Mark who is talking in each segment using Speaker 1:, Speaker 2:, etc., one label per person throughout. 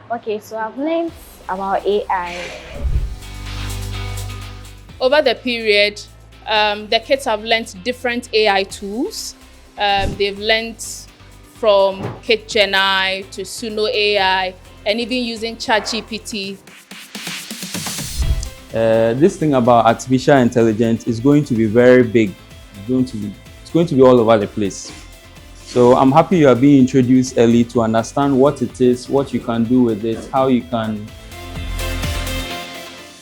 Speaker 1: Okay, so I've learned about AI.
Speaker 2: Over the period, the kids have learned different AI tools. They've learned from KitGenI to Suno AI and even using ChatGPT.
Speaker 3: This thing about artificial intelligence is going to be very big. It's going to be all over the place. So I'm happy you are being introduced early to understand what it is, what you can do with it, how you can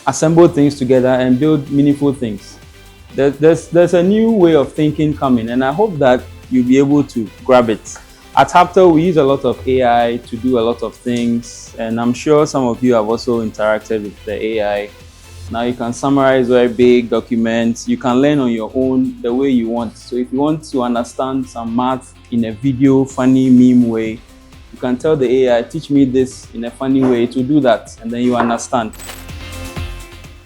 Speaker 3: assemble things together and build meaningful things. There's a new way of thinking coming, and I hope that you'll be able to grab it. At Hubtel, we use a lot of AI to do a lot of things, and I'm sure some of you have also interacted with the AI. Now you can summarize very big documents. You can learn on your own the way you want. So if you want to understand some math in a video, funny meme way, you can tell the AI, teach me this in a funny way to do that, and then you understand.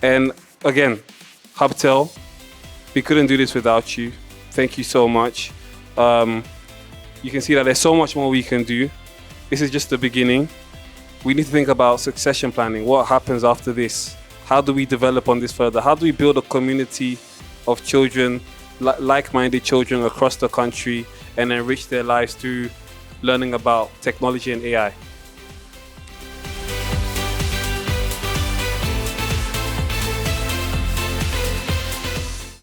Speaker 4: And again, Hubtel, we couldn't do this without you. Thank you so much. You can see that there's so much more we can do. This is just the beginning. We need to think about succession planning. What happens after this? How do we develop on this further? How do we build a community of children, like-minded children across the country, and enrich their lives through learning about technology and AI?